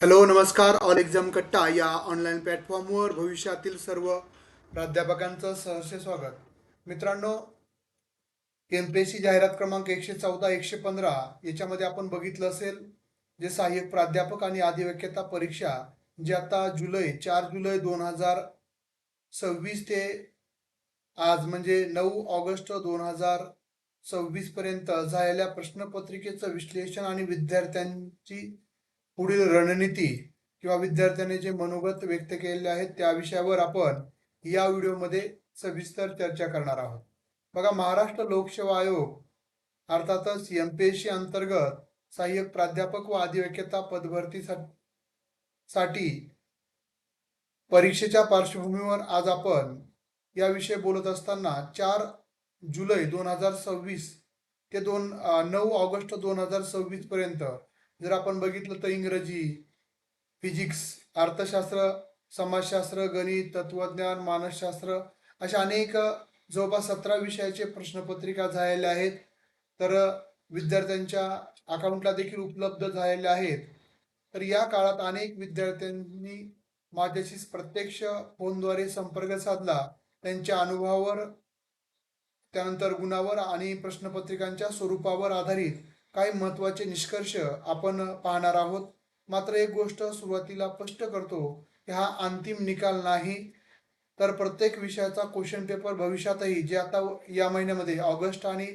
Hello नमस्कार. All exam कट्टा या ऑनलाईन प्लॅटफॉर्मवर भविष्यातील सर्व प्राध्यापकांचं सहर्ष स्वागत. मित्रांनो, एमपीएससी जाहिरात क्रमांक 114 115 याच्यामध्ये आपण बघितलं असेल जे सहाय्यक प्राध्यापक आणि अधिवक्ता परीक्षा जी आता 4 जुलै 2026 ते आज म्हणजे 9 ऑगस्ट 2026 पर्यंत झालेल्या प्रश्नपत्रिकेचं विश्लेषण आणि विद्यार्थ्यांची पुढील रणनीती किंवा विद्यार्थ्यांनी जे मनोगत व्यक्त केलेले आहेत त्या विषयावर आपण या व्हिडिओमध्ये सविस्तर चर्चा करणार आहोत. बघा, महाराष्ट्र लोकसेवा आयोग अर्थातच एमपीएससी अंतर्गत सहाय्यक प्राध्यापक व अधिवक्ता पदभरतीसाठी परीक्षेच्या पार्श्वभूमीवर आज आपण याविषयी बोलत असताना 4 जुलै 2026 ते 9 ऑगस्ट 2026 पर्यंत जर आपण बघितलं तर इंग्रजी, फिजिक्स, अर्थशास्त्र, समाजशास्त्र, गणित, तत्वज्ञान, मानसशास्त्र अशा अनेक जवळपास 17 विषयाचे प्रश्नपत्रिका झालेल्या आहेत. तर विद्यार्थ्यांच्या अकाउंटला देखील उपलब्ध झालेल्या आहेत. तर या काळात अनेक विद्यार्थ्यांनी माझ्याशी प्रत्यक्ष फोनद्वारे संपर्क साधला. त्यांच्या अनुभवावर, त्यानंतर गुणावर आणि प्रश्नपत्रिकांच्या स्वरूपावर आधारित काही महत्त्वाचे निष्कर्ष आपण पाहणार आहोत. मात्र एक गोष्ट सुरुवातीला स्पष्ट करतो की हा अंतिम निकाल नाही. तर प्रत्येक विषयाचा क्वेश्चन पेपर भविष्यातही जे आता या महिन्यामध्ये ऑगस्ट आणि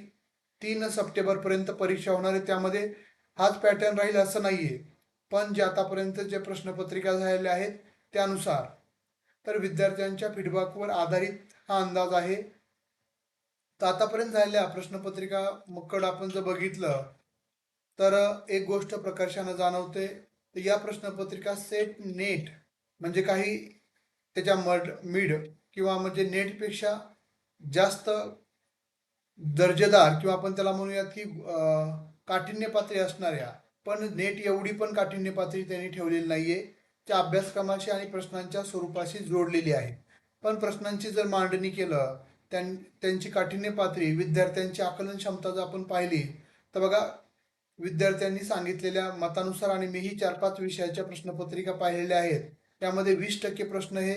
3 सप्टेंबर पर्यंत परीक्षा होणार आहे त्यामध्ये हाच पॅटर्न राहील असं नाहीये. पण जे आतापर्यंत जे प्रश्नपत्रिका झालेल्या आहेत त्यानुसार तर विद्यार्थ्यांच्या फीडबॅकवर आधारित हा अंदाज आहे. तर आतापर्यंत झालेल्या प्रश्नपत्रिका मक्कड आपण जर बघितलं तर एक गोष्ट प्रकर्षानं जाणवते. तर या प्रश्नपत्रिका सेट नेट म्हणजे काही त्याच्या मिड किंवा म्हणजे नेटपेक्षा जास्त दर्जेदार किंवा आपण त्याला म्हणूयात की काठिण्य पातळी असणाऱ्या, पण नेट एवढी पण काठिण्य पातळी त्यांनी ठेवलेली नाहीये. त्या अभ्यासक्रमाशी आणि प्रश्नांच्या स्वरूपाशी जोडलेली आहे. पण प्रश्नांची जर मांडणी केलं त्यांची काठिण्य पातळी, विद्यार्थ्यांची आकलन क्षमता जर आपण पाहिली तर बघा, विद्यार्थ्यांनी सांगितलेल्या मतानुसार आणि मीही 4-5 विषयाच्या प्रश्नपत्रिका पाहिलेल्या आहेत. त्यामध्ये 20% प्रश्न हे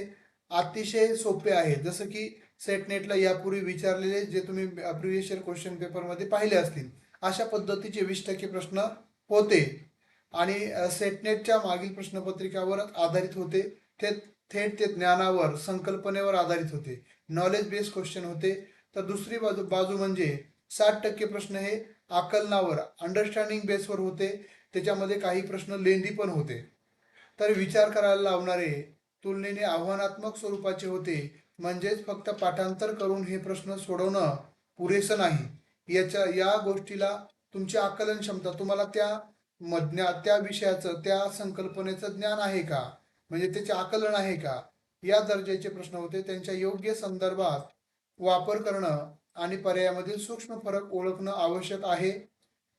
अतिशय सोपे आहेत. जसं की सेट नेटला यापूर्वी विचारलेले जे तुम्ही प्रिव्हियस इयर क्वेश्चन पेपरमध्ये पाहिले असतील अशा पद्धतीचे 20% प्रश्न होते आणि सेटनेटच्या मागील प्रश्नपत्रिकावर आधारित होते. ते थेट ते ज्ञानावर, संकल्पनेवर आधारित होते, नॉलेज बेस्ड क्वेश्चन होते. तर दुसरी बाजू म्हणजे 60% प्रश्न हे आकलनावर, अंडरस्टँडिंग बेसवर होते. त्याच्यामध्ये काही प्रश्न लेंदी पण होते. तर विचार करायला लावणारे, तुलनेने आव्हानात्मक स्वरूपाचे होते. म्हणजेच फक्त पाठांतर करून हे प्रश्न सोडवणं पुरेसं नाही. या गोष्टीला तुमची आकलन क्षमता, तुम्हाला त्या विषयाचं, त्या संकल्पनेचं ज्ञान आहे का, म्हणजे त्याचे आकलन आहे का, या दर्जाचे प्रश्न होते. त्यांच्या योग्य संदर्भात वापर करणं आणि पर्यायामधील सूक्ष्म फरक ओळखणं आवश्यक आहे.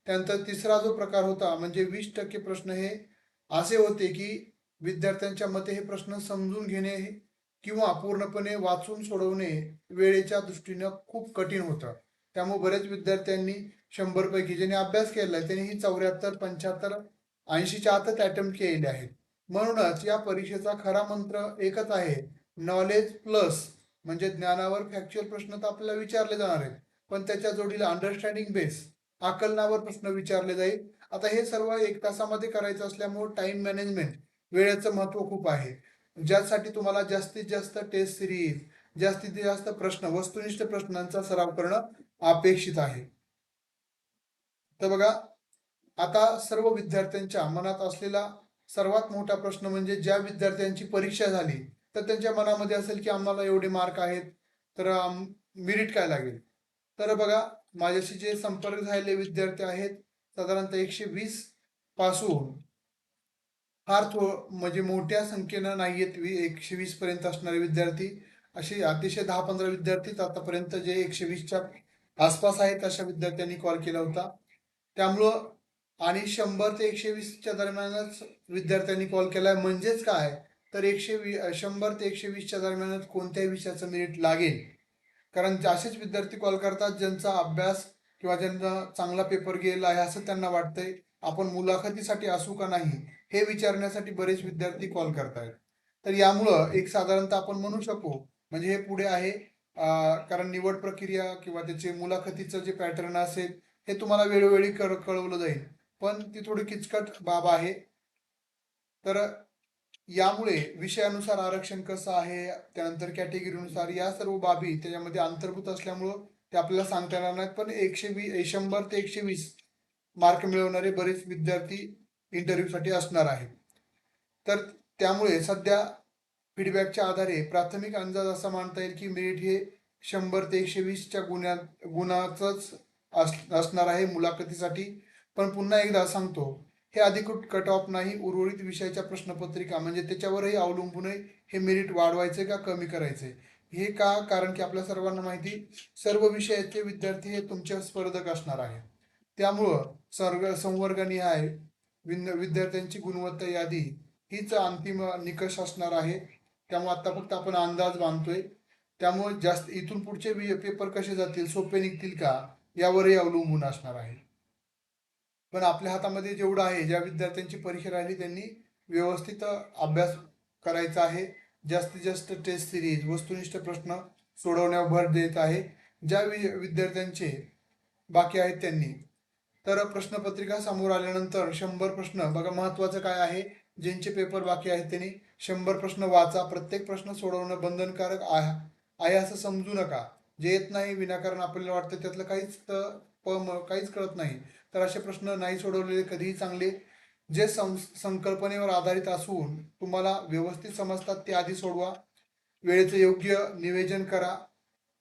त्यानंतर तिसरा जो प्रकार होता म्हणजे 20% प्रश्न हे असे होते की विद्यार्थ्यांच्या मते हे प्रश्न समजून घेणे किंवा पूर्णपणे वाचून सोडवणे वेळेच्या दृष्टीनं खूप कठीण होतं. त्यामुळे बरेच विद्यार्थ्यांनी 100 पैकी ज्यांनी अभ्यास केलाय त्यांनी ही 74, 75, 80च्या आतच अटेम्प्ट केलेले आहेत. म्हणूनच या परीक्षेचा खरा मंत्र एकच आहे, नॉलेज प्लस, म्हणजे ज्ञानावर फॅक्च्युअल प्रश्न तर आपल्याला विचारले जाणार आहेत, पण त्याच्या जोडीला अंडरस्टँडिंग बेस, आकलनावर प्रश्न विचारले जाईल. आता हे सर्व 1 तासामध्ये करायचं असल्यामुळे टाइम मॅनेजमेंट, वेळेचं महत्व खूप आहे. ज्यासाठी तुम्हाला जास्तीत जास्त टेस्ट सिरीज, जास्तीत जास्त प्रश्न, वस्तुनिष्ठ प्रश्नांचा सराव करणं अपेक्षित आहे. तर बघा, आता सर्व विद्यार्थ्यांच्या मनात असलेला सर्वात मोठा प्रश्न म्हणजे ज्या विद्यार्थ्यांची परीक्षा झाली तर त्यांच्या मनामध्ये असेल की आम्हाला एवढे मार्क आहेत तर मेरिट काय लागेल. तर बघा, माझ्याशी जे संपर्क झालेले विद्यार्थी आहेत साधारणतः 120 पासून फार म्हणजे मोठ्या संख्येनं नाही आहेत, 120 पर्यंत असणारे विद्यार्थी, असे अतिशय 10-15 विद्यार्थीच आतापर्यंत जे 120च्या आसपास आहेत अशा विद्यार्थ्यांनी कॉल केला होता. त्यामुळं आणि 100 ते 120च्या दरम्यानच विद्यार्थ्यांनी कॉल केलाय. म्हणजेच काय, तर 100 ते 120च्या दरम्यानच कोणत्याही विषयाचं मेरिट लागेल. कारण असेच विद्यार्थी कॉल करतात ज्यांचा अभ्यास किंवा ज्यांचा चांगला पेपर गेला आहे असं त्यांना वाटतंय. आपण मुलाखतीसाठी असू का नाही हे विचारण्यासाठी बरेच विद्यार्थी कॉल करतायत. तर यामुळं एक साधारणतः आपण म्हणू शकू म्हणजे हे पुढे आहे कारण निवड प्रक्रिया किंवा त्याचे मुलाखतीचं जे पॅटर्न असेल हे तुम्हाला वेळोवेळी कळवलं जाईल. पण ती थोडी किचकट बाब आहे. तर यामुळे विषयानुसार आरक्षण कसं आहे, त्यानंतर कॅटेगरीनुसार या सर्व बाबी त्याच्यामध्ये अंतर्भूत असल्यामुळं ते आपल्याला सांगता येणार नाहीत. पण 100 ते 120 मार्क मिळवणारे बरेच विद्यार्थी इंटरव्ह्यूसाठी असणार आहेत. तर त्यामुळे सध्या फीडबॅकच्या आधारे प्राथमिक अंदाज असा मानता येईल की मेरिट हे 100 ते 120च्या गुणाचंच असणार आहे मुलाखतीसाठी. पण पुन्हा एकदा सांगतो, हे अधिकृत कट ऑफ नाही, उर्वरित विषयाच्या प्रश्नपत्रिका म्हणजे त्याच्यावरही अवलंबून हे मेरिट वाढवायचे का कमी करायचे. हे का? कारण की आपल्या सर्वांना माहिती सर्व विषयाचे विद्यार्थी हे तुमचे स्पर्धक असणार आहे. त्यामुळं संवर्गनिहाय विद्यार्थ्यांची गुणवत्ता यादी हीच अंतिम निकष असणार आहे. त्यामुळे आता फक्त आपण अंदाज बांधतोय. त्यामुळे जास्त इथून पुढचे पेपर कसे जातील, सोपे निघतील का, यावरही अवलंबून असणार आहे. पण आपल्या हातामध्ये जेवढं आहे, ज्या विद्यार्थ्यांची परीक्षा राहिली त्यांनी व्यवस्थित अभ्यास करायचा आहे. जास्तीत जास्त टेस्ट सिरीज, वस्तुनिष्ठ प्रश्न सोडवण्यावर भर देत आहे. ज्या विद्यार्थ्यांचे बाकी आहेत त्यांनी. तर प्रश्नपत्रिका समोर आल्यानंतर 100 प्रश्न बघा, महत्वाचं काय आहे, ज्यांचे पेपर बाकी आहेत त्यांनी 100 प्रश्न वाचा. प्रत्येक प्रश्न सोडवणं बंधनकारक आहे असं समजू नका. जे येत नाही विनाकारण आपल्याला वाटतं त्यातलं काहीच कळत नाही, तर असे प्रश्न नाही सोडवलेले कधीही चांगले. जे संकल्पनेवर आधारित असून तुम्हाला व्यवस्थित समजतात ते आधी सोडवा. वेळेचं योग्य नियोजन करा.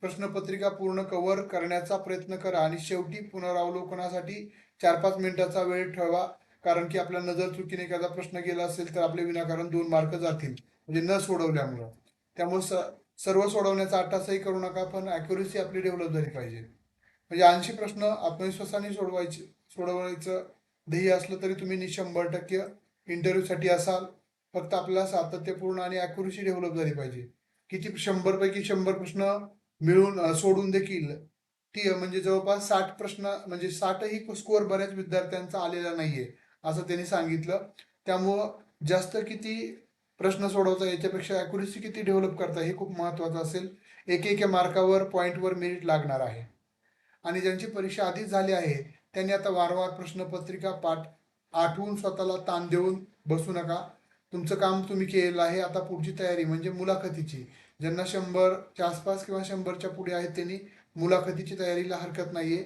प्रश्नपत्रिका पूर्ण कव्हर करण्याचा प्रयत्न करा आणि शेवटी पुनरावलोकनासाठी 4-5 मिनिटाचा वेळ ठेवा. कारण की आपल्या नजर चुकीने एखादा प्रश्न गेला असेल तर आपले विनाकारण 2 मार्क जातील म्हणजे न सोडवल्यामुळं. त्यामुळे सर्व सोडवण्याचा अट्टासही करू नका, पण ॲक्युरेसी आपली डेव्हलप झाली पाहिजे. म्हणजे 80 प्रश्न आत्मविश्वासाने सोडवायचं ध्येय असलं तरी तुम्ही 100% इंटरव्ह्यूसाठी असाल. फक्त आपल्याला सातत्यपूर्ण आणि ॲक्युरेसी डेव्हलप झाली पाहिजे. किती 100 पैकी 100 प्रश्न मिळून सोडून देखील ती म्हणजे जवळपास 60 प्रश्न म्हणजे 60ही स्कोअर बऱ्याच विद्यार्थ्यांचा आलेला नाहीये असं त्यांनी सांगितलं. त्यामुळं जास्त किती प्रश्न सोडवता याच्यापेक्षा ॲक्युरेसी किती डेव्हलप करता हे खूप महत्त्वाचं असेल. एक मार्कावर पॉईंटवर मेरिट लागणार आहे. आणि ज्यांची परीक्षा आधीच झाली आहे त्यांनी आता वारंवार प्रश्नपत्रिका आठवून स्वतःला ताण देऊन बसू नका. तुमचं काम तुम्ही केलेलं आहे. आता पुढची तयारी म्हणजे मुलाखतीची. ज्यांना 100च्या आसपास किंवा 100च्या पुढे आहेत त्यांनी मुलाखतीची तयारीला हरकत नाहीये.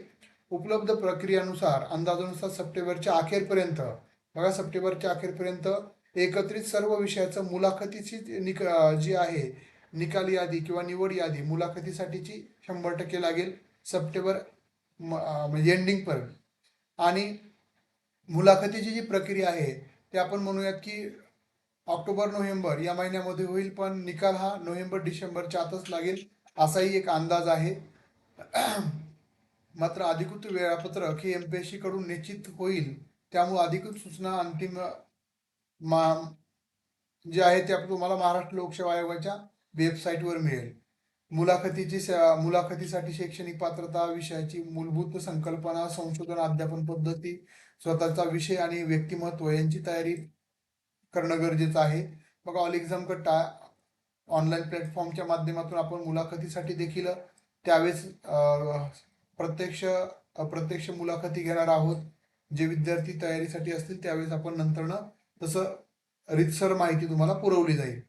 उपलब्ध प्रक्रियानुसार अंदाजानुसार सप्टेंबरच्या अखेरपर्यंत बघा, सप्टेंबरच्या अखेरपर्यंत एकत्रित सर्व विषयाचं मुलाखतीची जी आहे निकाल यादी किंवा निवड यादी मुलाखतीसाठीची 100% लागेल सप्टेंबर म्हणजे एंडिंगपर्यंत. आणि मुलाखतीची जी प्रक्रिया आहे ते आपण म्हणूयात की ऑक्टोबर-नोव्हेंबर या महिन्यामध्ये होईल, पण निकाल हा नोव्हेंबर-डिसेंबरच्या आतच लागेल असाही एक अंदाज आहे. मात्र अधिकृत वेळापत्रक हे MPSC कडून निश्चित होईल. त्यामुळे अधिकृत सूचना अंतिम जे आहे ते तुम्हाला महाराष्ट्र लोकसेवा आयोगाच्या वेबसाईटवर मिळेल. मुलाखतीसाठी शैक्षणिक पात्रता, विषयाची मूलभूत संकल्पना, संशोधन अध्यापन पद्धती, स्वतःचा विषय आणि व्यक्तिमत्व यांची तयारी करणं गरजेचं आहे. बघा, ऑल एक्झाम कट्टा ऑनलाईन प्लॅटफॉर्मच्या माध्यमातून आपण मुलाखतीसाठी देखील त्यावेळेस अप्रत्यक्ष मुलाखती घेणार आहोत. जे विद्यार्थी तयारीसाठी असतील त्यावेळेस आपण नंतरनं तसं रीतसर माहिती तुम्हाला पुरवली जाईल.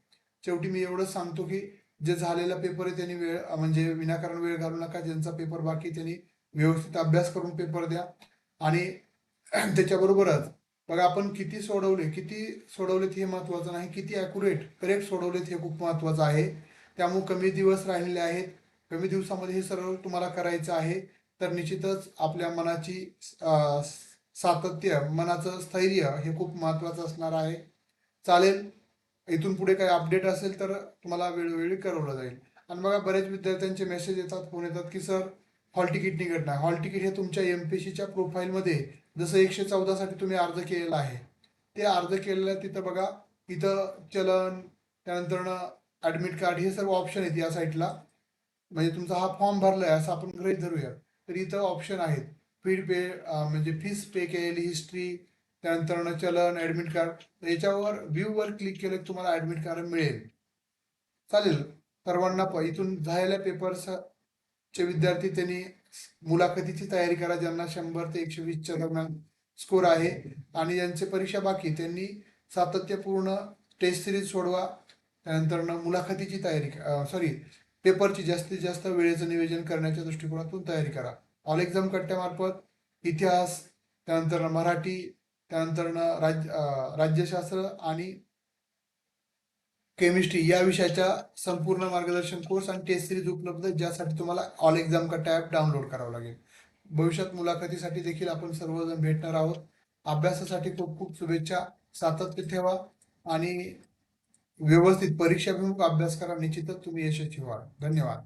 शेवटी मी एवढंच सांगतो की जे झालेला पेपर आहे त्यांनी म्हणजे विनाकारण वेळ घालू नका. ज्यांचा पेपर बाकी त्यांनी व्यवस्थित अभ्यास करून पेपर द्या. आणि त्याच्याबरोबरच बघा, आपण किती सोडवलेत हे महत्वाचं नाही, किती करेक्ट सोडवलेत हे खूप महत्वाचं आहे. त्यामुळे कमी दिवस राहिलेले आहेत. कमी दिवसामध्ये हे सर्व तुम्हाला करायचं आहे. तर निश्चितच आपल्या मनाची सातत्य, मनाचं स्थैर्य हे खूप महत्वाचं असणार आहे. चालेल, इथून पुढे काही अपडेट असेल तर तुम्हाला वेळोवेळी कळवलं जाईल. आणि बघा, बरेच विद्यार्थ्यांचे मेसेज येतात, फोन येतात की सर हॉल तिकीट निघत नाही. हॉल तिकीट हे तुमच्या MPSCच्या प्रोफाईलमध्ये जसं 114 साठी तुम्ही अर्ज केलेला आहे ते अर्ज केलेलं तिथं बघा, इथं चलन, त्यानंतर ॲडमिट कार्ड हे सर्व ऑप्शन आहेत या साईटला. म्हणजे तुमचा हा फॉर्म भरलाय असं आपण गृहीत धरूया, तर इथं ऑप्शन आहेत. फीड पे म्हणजे फीस पे केलेली हिस्ट्री, त्यानंतर चलन, ऍडमिट कार्ड, याच्यावर व्ह्यू वर क्लिक केलं की तुम्हाला ऍडमिट कार्ड मिळेल. चालेल. सर्वांना इथून झालेल्या पेपर्सचे विद्यार्थी त्यांनी मुलाखतीची तयारी करा, ज्यांना 100 ते 120च्या दरम्यान स्कोर आहे आणि ज्यांची परीक्षा बाकी त्यांनी सातत्यपूर्ण टेस्ट सिरीज सोडवा. त्यानंतर मुलाखतीची तयारी पेपरची जास्तीत जास्त वेळेचं नियोजन करण्याच्या दृष्टिकोनातून तयारी करा. ऑल एक्झाम कट्ट्यामार्फत इतिहास, त्यानंतर मराठी, त्यानंतर राज्यशास्त्र आणि केमिस्ट्री या विषयाच्या संपूर्ण मार्गदर्शन कोर्स आणि टेस्ट सिरीज उपलब्ध, ज्यासाठी तुम्हाला ऑल एक्झाम कट्टा ॲप डाउनलोड करावं लागेल. भविष्यात मुलाखतीसाठी देखील आपण सर्वजण भेटणार आहोत. अभ्यासासाठी खूप खूप शुभेच्छा. सातत्य ठेवा आणि व्यवस्थित परीक्षाभिमुख अभ्यास करा. निश्चितच तुम्ही यशस्वी व्हाल. धन्यवाद.